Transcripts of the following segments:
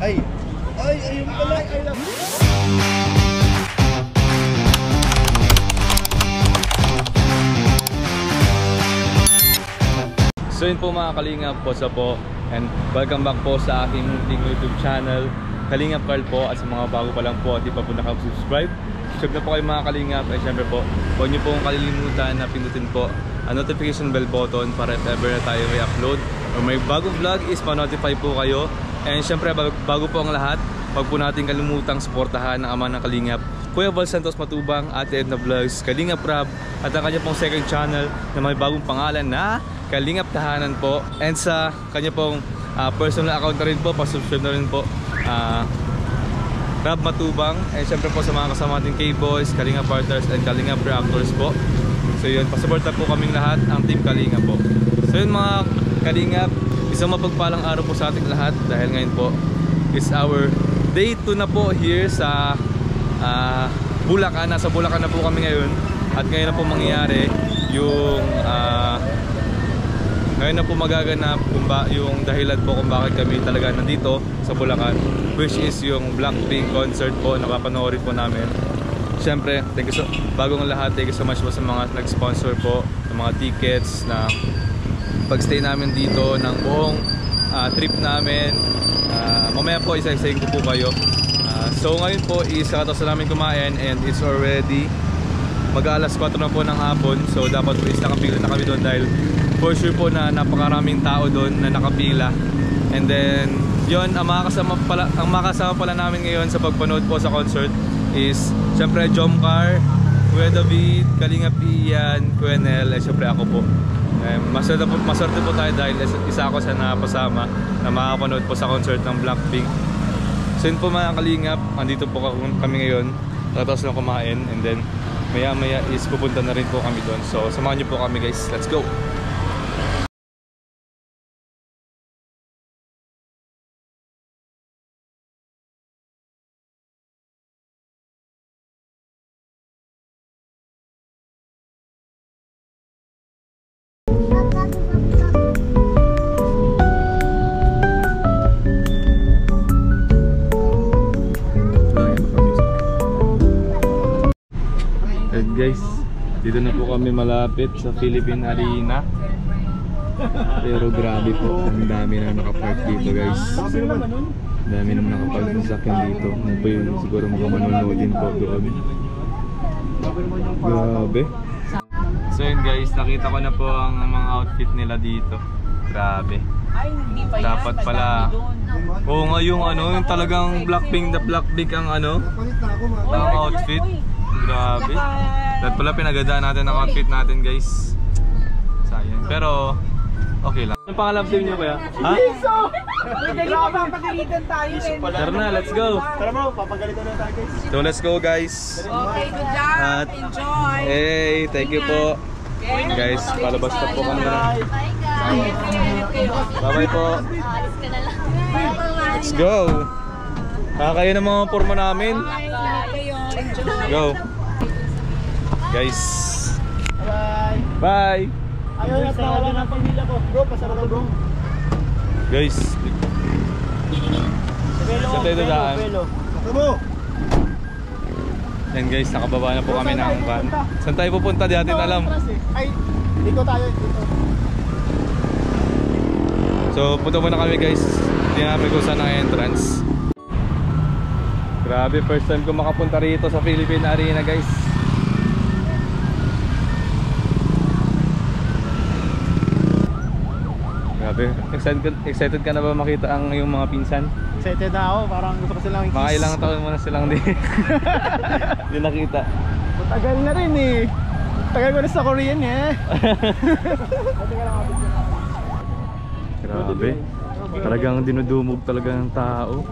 Ayun pala. Ay lang. So yun po mga Kalingap, Posa po, and welcome back po sa aking munting YouTube channel, Kalingap Carl po. At sa mga bago pa lang po at di pa po nakasubscribe, subscribe na po kayo mga Kalingap. At syempre po, huwag nyo pong kalilimutan na pindutin po ang notification bell button para if ever na tayo may upload or may bagong vlog is pa-notify po kayo. And syempre bago po ang lahat, huwag po natin kalimutang suportahan ang ama ng Kalingap, Kuya Val Santos Matubang, Ate Edna Vlogs, Kalingap Rab, at ang kanya pong second channel na may bagong pangalan na Kalingap Tahanan po. And sa kanya pong personal account na rin po, pa-subscribe na rin po, Rab Matubang. And syempre po sa mga kasama natin K-Boys, Kalingap Partners, and Kalingap Reactors po. So yun, pasuporta po kaming lahat, ang Team Kalingap po. So yun mga Kalingap, isang mapagpalang araw po sa ating lahat dahil ngayon po is our day 2 na po here sa Bulacan. Nasa Bulacan na po kami ngayon at ngayon na po mangyayari yung ngayon na po magaganap yung dahilan po kung bakit kami talaga nandito sa Bulacan, which is yung Blackpink concert po na papanoorin po namin. Siyempre, bagong lahat, thank you so much po sa mga nag-sponsor po ng mga tickets na pag-stay namin dito ng buong trip namin. Mamaya po isa-isahin ko po kayo. So ngayon po is kakatapos na namin kumain and it's already mag-alas 4 na po ng hapon. So dapat po is nakapila na kami doon dahil for sure po na napakaraming tao doon na nakapila. And then yun, ang makakasama pala namin ngayon sa pagpanood po sa concert is syempre Jomcar, Kuya David, Kalingap Ian, Kuya Nel, syempre ako po. Maswerte po tayo dahil isa ako sa napasama na makakapanood po sa concert ng Blackpink. So yun po mga Kalingap, andito po kami ngayon, tapos lang kumain, and then maya maya is pupunta na rin po kami doon. So samahan niyo po kami guys, let's go! Guys, dito na po kami malapit sa Philippine Arena. Pero grabe po, ang dami na nakapark dito guys. Dami na nakapark sa sakyan dito. Ano po yun, siguro makamanunod din po doon. Grabe. So yun guys, nakita ko na po ang mga outfit nila dito. Grabe. Dapat pala. Oo nga yung ano, yung talagang Blackpink ang ano, ang outfit. Grabe. Dapat pala pinagandaan natin ang outfit natin guys. Sayang. Pero okay lang. Anong pangalan sa inyo kaya? Ha? Papagalitan tayo. Tara na, let's go. Tara bro, papagalitan na tayo guys. So let's go guys. Okay, good job. Enjoy. Hey, thank you po. Guys, palabas na po kami na. Bye-bye po. Let's go. Kakayo ng mga forma namin. Go. Guys. Bye. Bye. Ayaw na tawa ng pamilya ko. Bro, pasara daw bro. Guys. Sa tayo dadaan. Bro. Yan guys, nakababa na po kami ng van. Saan tayo pupunta? Di natin alam. Ay, dito tayo. So, punta muna kami guys. Hindi namin kung saan ang entrance. Grabe, first time ko makapunta rito sa Philippine Arena guys. Grabe, excited ka na ba makita ang yung mga pinsan? Excited na ako, parang gusto ko silang i-kiss. Mga ilang taon mo na silang di nakita. Matagal na rin eh. Tagal ko na sa Korean eh. Grabe, talagang dinudumog talaga ng tao.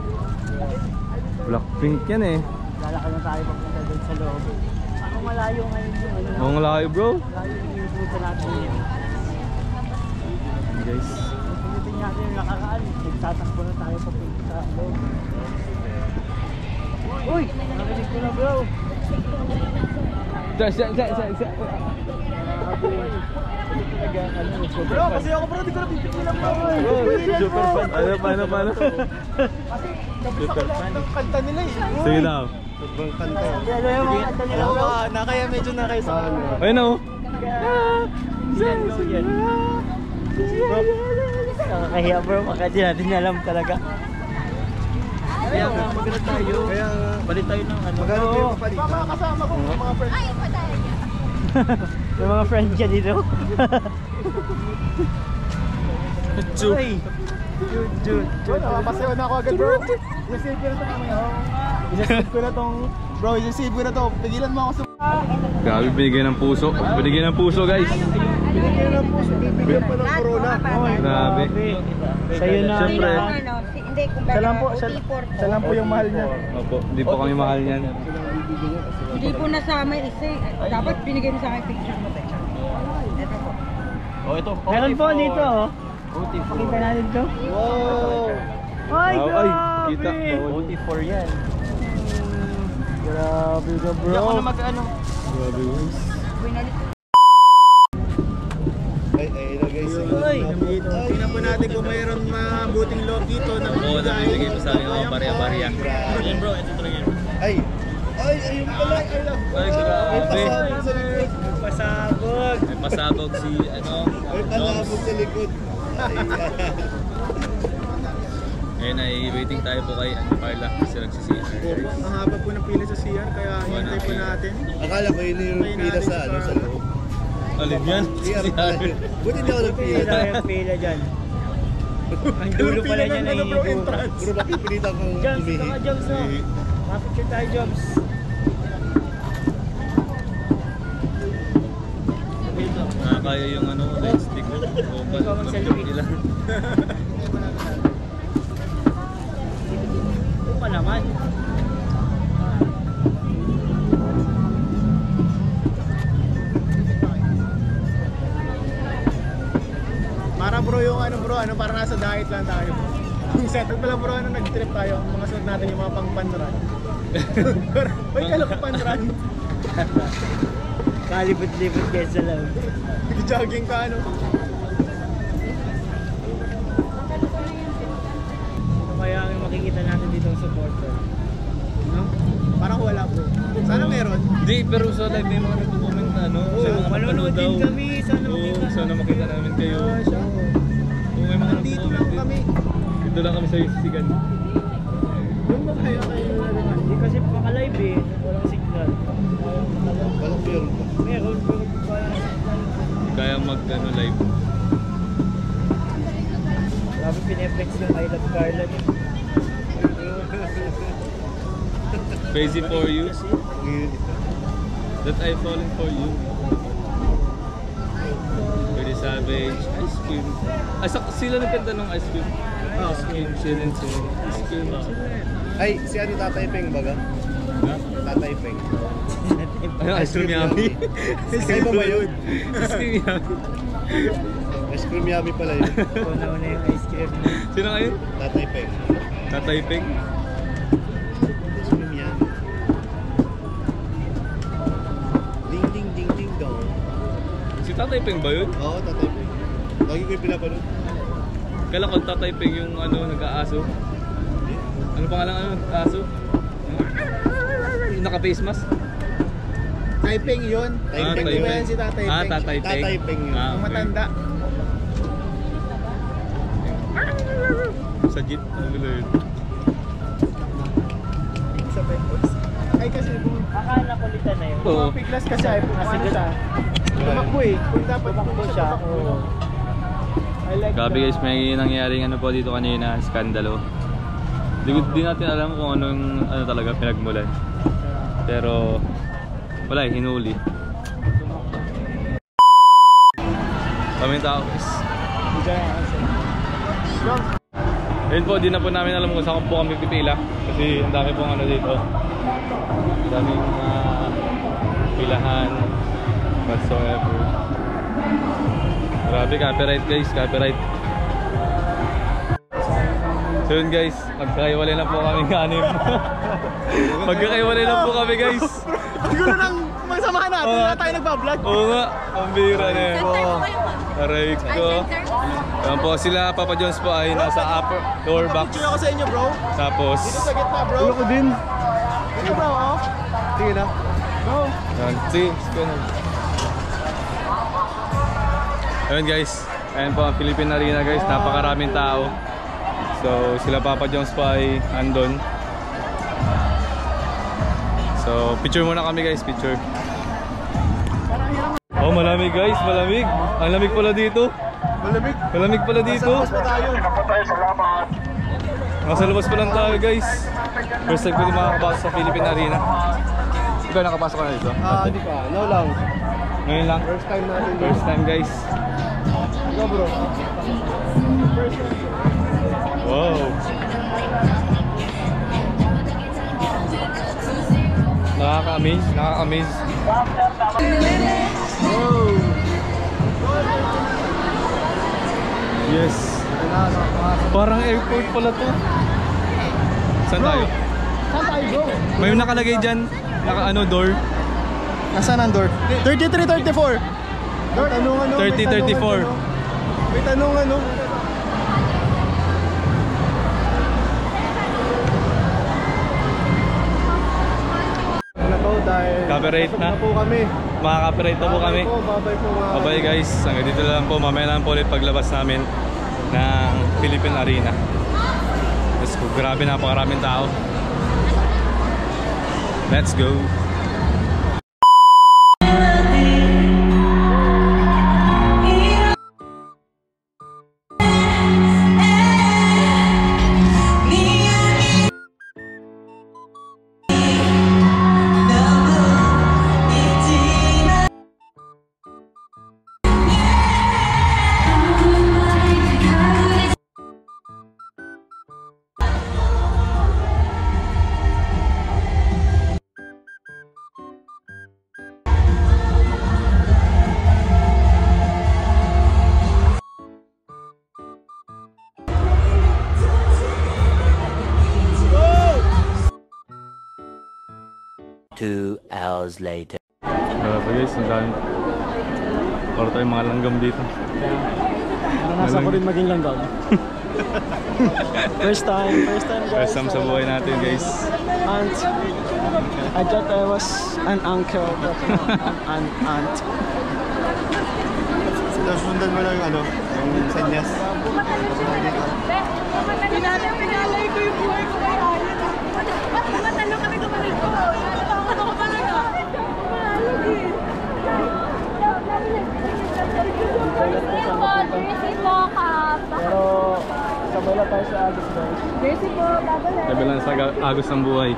Blackpink yan eh. Lalakad na tayo papunta doon sa loob. Ako malayo ngayon yung ano. Oo, malayo bro. Malayo yung pupunta natin yun. Guys. Pagdating natin yung nakaraan, nagtatakbo na tayo papunta sa loob. Uy! Narinig ko na bro! Grabe. Bro, kasi ako bro, di ko napipigilan mo. Super fan. Paano? Super fan. Ang kanta nila eh. Sige daw. Sobrang kanta. Ano yung mga kanta nila bro? Nakaya medyo nakaya sa ano. Ayun o. Nakakahiya bro, baka di natin alam talaga. Kaya nga, maganda tayo. Kaya nga. Palit tayo ng ano. Maganda tayo palit. Mga kasama ko, mga friends. Ay, patay niya. May mga friends dyan dito. Jude. Jude. Napapasayaw na ako agad bro. Isasave ko na ito mamaya. Isasave ko na itong... Bro, isasave ko na ito. Pigilan mo ako sa... Grabe, binigyan ng puso. Binigyan ng puso guys. Binigyan ng puso. Bibigyan pa ng corona. Grabe. Sa'yo na. Siyempre. Hindi, kumbaga, Siya lang po yung mahal niya. Opo, hindi po kami mahal niyan. Hindi po nasama yung isa. Dapat binigay mo sa akin picture mo. Ito po. Oh, ito. Meron po dito oh. Pakita natin ito. Wow! Ay, Ay, kita. OT4 yan. Grabe ka bro. Hindi ako na mag-ano. Grabe guys. Ay na guys. Tingnan po natin kung mayroon mabuting loob dito na Oo, nabibigay po sa akin ako barya-barya. Yan bro, ito talaga yan. Ayun pala. Ay, grabe. Pasabog. May pasabog si ano. Ay, palabog sa likod. Ngayon ay waiting tayo po kay Carla kasi nagsisiyan. Ang haba po ng pila sa CR kaya hintay po natin. Akala ko yun yung pila sa loob. Alin yan? CR pala. Buti hindi ako nagpila. Yung pila dyan. Ang dulo pala niya na yung Puro mapipilitan kong Jobs, umihi. mga Jobs no? Mapicture tayo Jobs. Nakakaya yung ano, light stick ko. O mag-joke ilan. Ito pa naman. Para bro yung ano para nasa diet lang tayo bro. Yung setup pala bro, nag-trip tayo. Mga sunod natin yung mga pang-panrun. Uy, kala ko panrun. Kalibot-libot kayo sa loob. Nag-jogging ka ano. Ano kaya ang makikita natin dito ang supporter? No? Parang wala bro. Sana meron. Hindi, pero sa live may mga nagko-comment na ano. Oo, sa mga manonood din daw. kami. Sana Oo, makita. sana makita namin kayo. Kung may mga Dito nagko-comment lang din. kami. Dito lang kami sa Isigan. Yung ba kayo hindi kasi maka-live eh. Walang signal. Walang pure. Meron pero parang Kaya mag-ano live. grabe pineflex yung I love Carla niya. Crazy for you. That I fallen for you. Very savage. Ice cream. Ay, sila nagkanta ng ice cream. Ice cream, chillin'. Ice cream. Ay, si ano Tatay Peng baga? Ha? Tatay Peng. Ano, ice cream yummy? Kaya ba yun? Ice cream yummy. Ice cream yummy pala yun. Una-una yung ice cream niya. Sino ngayon? Tatay Peng. Tatay Peng? Ice cream yummy. Ding ding ding ding dong. Si Tatay Peng ba yun? Oo, Tatay Peng. Lagi ko yung pinapanood. Kala ko Tatay Peng yung ano, nag-aaso. Ano pangalan ano, aso? Yung naka-face mask? Taiping yun. Taiping Di ba yan si Tatay Peng? Tatay Peng. Tatay Peng yun. Ah, Ang okay. matanda. Sa jeep, ano nila yun? Sa Pecos. Ay kasi akala ko lita na yun. Oo. Piglas kasi ay ano siya. Tumakbo eh. Kung dapat tumakbo siya. I like Gabi guys, may nangyaring ano po dito kanina, skandalo. Di natin alam kung anong ano talaga pinagmulan. Pero wala, hinuli. Kami tao guys. Ayun po, di na po namin alam kung saan po kami pipila. Kasi ang dami pong ano dito. Ang daming pilahan whatsoever. Grabe, copyright guys, copyright. So yun guys, magkakaiwalay na po kami kanim. Magkakaiwalay na po kami guys. Siguro nang magsamahan natin na tayo nagbablog. Oo nga, ang bira na yan. Aray ko. Yan po sila, Papa Jones po ay nasa upper lower box. Picture ako sa inyo bro. Tapos, Dito sa gitna bro. Ulo ko din. Dito bro oh. Sige na. Bro. yan, see, ayun guys, ayun po ang Philippine Arena guys, napakaraming tao. So sila Papa Jones pa ay andon. So picture muna kami guys, picture. Oh malamig guys, malamig. Ang lamig pala dito. Malamig. Malamig pala dito. Mas pa tayo. Nasa labas pa lang tayo guys. First time ko din makakapasok sa Philippine Arena. Ikaw nakapasok ka na dito? Hindi pa. No lang. Ngayon lang. First time natin. First time guys. Go bro. Wow. Nakaka-amaze, nakaka-amaze. Wow. Yes. Parang airport pala to. Saan tayo? Saan tayo bro? May nakalagay dyan, naka-ano, door. Nasaan ang door? 33-34. May tanong ano? 30-34. May tanong ano? Ano po dahil Copyright na. po kami. Makaka-copyright na po kami. Babay po mga. Bye bye guys. Hanggang dito lang po. Mamaya lang po ulit paglabas namin ng Philippine Arena. Let's go. Grabe, napakaraming tao. Let's go. Two hours later. Grabe guys, ang dami. Para tayong mga langgam dito. Nasa ko rin maging langgam. First time guys. First time sa buhay natin guys. Aunt. I thought I was an uncle, but an aunt. Sundan mo lang yung ano, yung senyas. Pinalay ko yung buhay ko kay Ayan. Matalo kami kumalit ko. Natatakot ako talaga. Mahalog eh. Pero sabay na tayo sa Agos guys. Mercy po, babalik. Sabi lang sa agos ng buhay.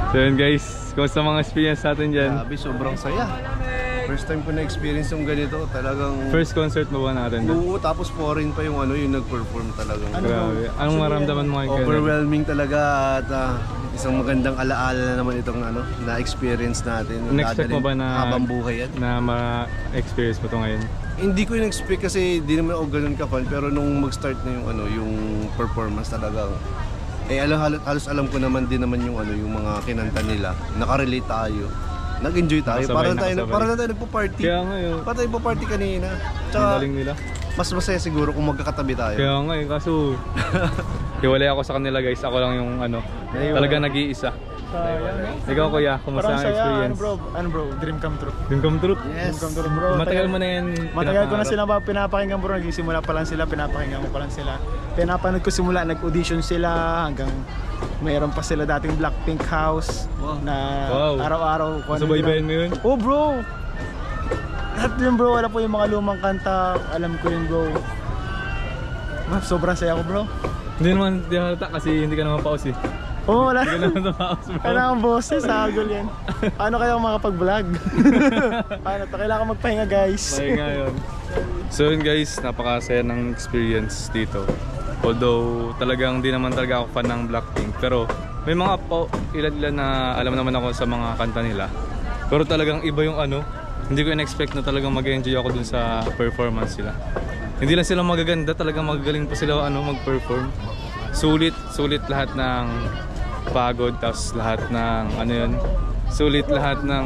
So yun guys, kumusta mga experience natin dyan? Grabe, sobrang saya. First time ko na-experience yung ganito, talagang. First concert mo ba natin dyan? Oo, tapos foreign pa yung ano, yung nag-perform talagang. Grabe. Anong maramdaman mo kay Kenneth? Overwhelming talaga at isang magandang alaala na naman itong ano, na-experience natin. Next-expect mo ba na habang buhay yan? na ma-experience mo to ngayon? Hindi ko in-expect kasi di naman ako ganun ka-fan, pero nung mag-start na yung ano, yung performance talagang halos alam ko naman din naman yung ano, yung mga kinanta nila. Naka-relate tayo. Nag-enjoy tayo. Nakasabay. Para na tayo nagpo-party. Kaya nga yun. Para tayo nagpo-party kanina. Ang Tsaka galing nila. mas masaya siguro kung magkakatabi tayo. Kaya nga eh, kaso hiwalay ako sa kanila guys. Ako lang yung ano, talaga nag-iisa. Ikaw kuya, kumusta ang experience? Ano bro, dream come true. Yung come true? Yes. Dream come true bro. Matagal mo na yan. Matagal ko na pinapangarap. sila pinapakinggan bro. Nagsimula pa lang sila, pinapakinggan ko pa lang sila. Pinapanood ko simula, nag-audition sila hanggang mayroon pa sila dating Blackpink house na Wow. araw-araw. Subaybayan mo yun? Oh bro! Lahat yun bro, wala po yung mga lumang kanta. Alam ko yun bro. Sobrang saya ko bro. Hindi naman di halata kasi hindi ka naman paus eh. Oh, wala. Hindi ka naman paus bro. Kailangan boses, hagol yan. Paano kayo makapag-vlog? Paano to? Kailangan magpahinga guys. Bye nga yun. So yun guys, napakasaya ng experience dito. Although talagang di naman talaga ako fan ng Blackpink, pero may mga ilan-ilan na alam naman ako sa mga kanta nila. Pero talagang iba yung ano, hindi ko in-expect na talagang mag-enjoy ako dun sa performance sila. Hindi lang sila magaganda, talagang magagaling pa sila mag-perform. Sulit lahat ng pagod, tapos lahat ng ano yun. Sulit lahat ng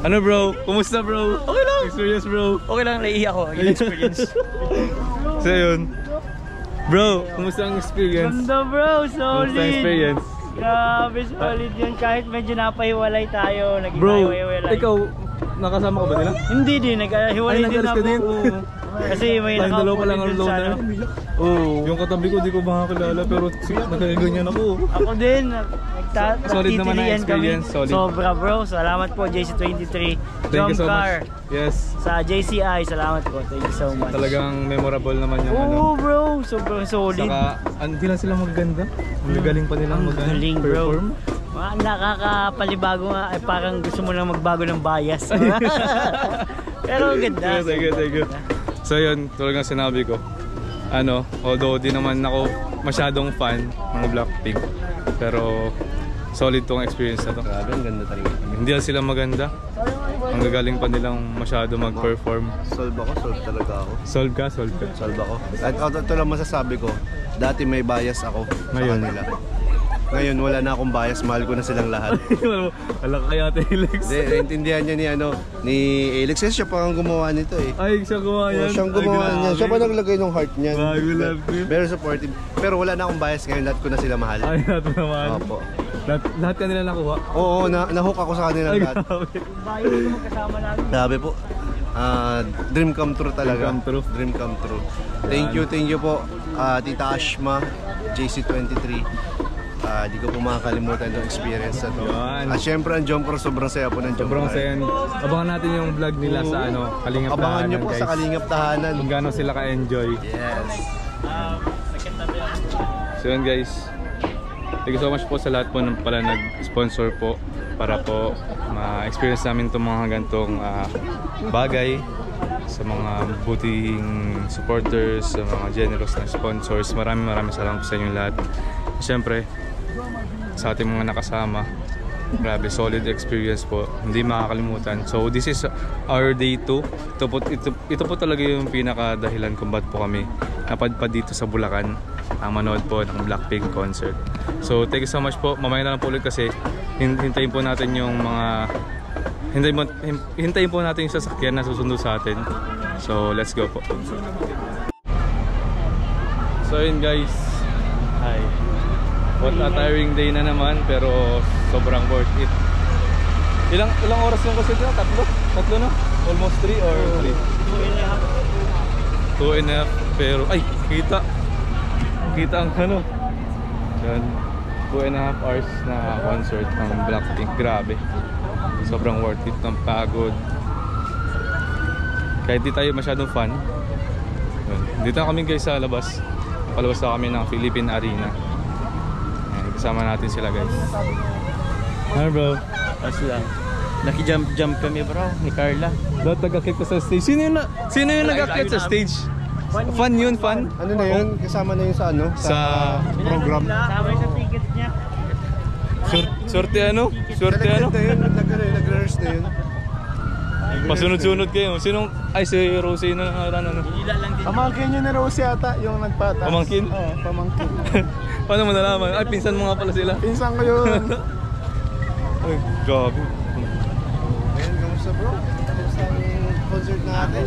ano bro? Kumusta bro? Okay lang! Experience bro? Okay lang, naiiyak ako. Yung experience. So yun. Bro, kumusta ang experience? Ganda bro, solid! Kumusta ang experience? Grabe, solid yun. Kahit medyo napahiwalay tayo, naging Bro, hiwalay. ikaw, nakasama ka ba nila? Hindi din, naghiwalay Ay, din nag-alis ako. ka din? Oo. Kasi may Tayong dalawa pa lang nakapulin ang dun low sa na. ano. Oo. Yung katabi ko, di ko makakilala, pero nagkaganyan ako. Ako din, Solid naman ang nagtitilian experience, kami. solid. Sobra bro, salamat po JC23. Thank you so Car. much. Yes. Sa JCI, salamat po. Thank you so much. Talagang memorable naman yung Oo bro, sobrang solid. Saka, hindi lang sila maganda. Ang galing pa nilang Galing bro. perform. Nakakapalibago nga, ay parang gusto mo lang magbago ng bias. Pero ganda. Thank you. So yun, tulad ng sinabi ko, although di naman ako masyadong fan ng Blackpink, pero solid tong experience na to. Grabe, ang ganda talaga. Hindi lang sila maganda, ang gagaling pa nilang masyado mag-perform. Solve talaga ako. Solve ka? Solve ako. At ito lang masasabi ko, dati may bias ako Ngayon? sa kanila. Ngayon wala na akong bias, mahal ko na silang lahat. Alam ka kaya Alex. Hindi, naintindihan niya ni Alex. Kasi siya pa ang gumawa nito eh. Ay, siya gumawa yan. Siyang gumawa niya. Siya pa naglagay ng heart niya. Bago love you. Very supportive. Pero wala na akong bias ngayon, lahat ko na sila mahal. Ay, nato naman. Opo. Lahat ka nila nakuha. Oo, na-hook ako sa kanila Ay, lahat. grabe. Bayo na magkasama namin. Sabi po, dream come true talaga. Dream come true. Dream come true. Thank you po, Tita Ashma, JC23. Di ko po makakalimutan yung experience na to. Yan. At syempre ang Jomcor, sobrang saya po ng Jomcor. Sobrang saya. Abangan natin yung vlog nila sa Kalingap Abangan Tahanan, nyo po guys. sa Kalingap Tahanan. Kung gaano sila ka-enjoy. Yes. So yun guys, thank you so much po sa lahat po ng pala nag-sponsor po para po ma-experience namin itong mga gantong bagay, sa mga buting supporters, sa mga generous na sponsors. Maraming salamat po sa inyo lahat. Siyempre sa ating mga nakasama, grabe, solid experience po, hindi makakalimutan. So this is our day 2. Ito po talaga yung pinaka-dahilan kung ba't po kami napadpad dito sa Bulacan ang manood po ng Blackpink concert. So thank you so much po. Mamaya na lang po ulit kasi hintayin po natin yung mga hintayin po natin yung sasakyan na susundo sa atin. So let's go po. So yun guys, hi. What a tiring day na naman, pero sobrang worth it. Ilang oras yung kasi dito? Tatlo na? Almost 3 or 3? 2.5. Pero ay, kita ang yan, 2.5 hours na concert ng Blackpink. Grabe, sobrang worth it ng pagod. Kahit di tayo masyadong fan, dito na kami guys sa labas. Palabas na kami ng Philippine Arena. Kasama natin sila guys. Hi bro. As lang. Naki-jump kami bro, ni Carla. Lahat nag-akit ko sa stage. Sino yung nag-akit sa stage? Fun yun, fun? Ano na yun? Kasama na yun sa sa program. Sabay sa ticket niya. Sorte ano? Nag-rehearse na yun. Pasunod-sunod kayo. Sinong? Ay, si Rosie na ano. Pamangkin yun ni Rose yata, yung nagpatas. Pamangkin? Oo, pamangkin. Paano mo nalaman? Ay, pinsan mo nga pala sila. Pinsan ko yun. Ay, grabe. Ayun, kamusta bro? Kamusta ang concert natin?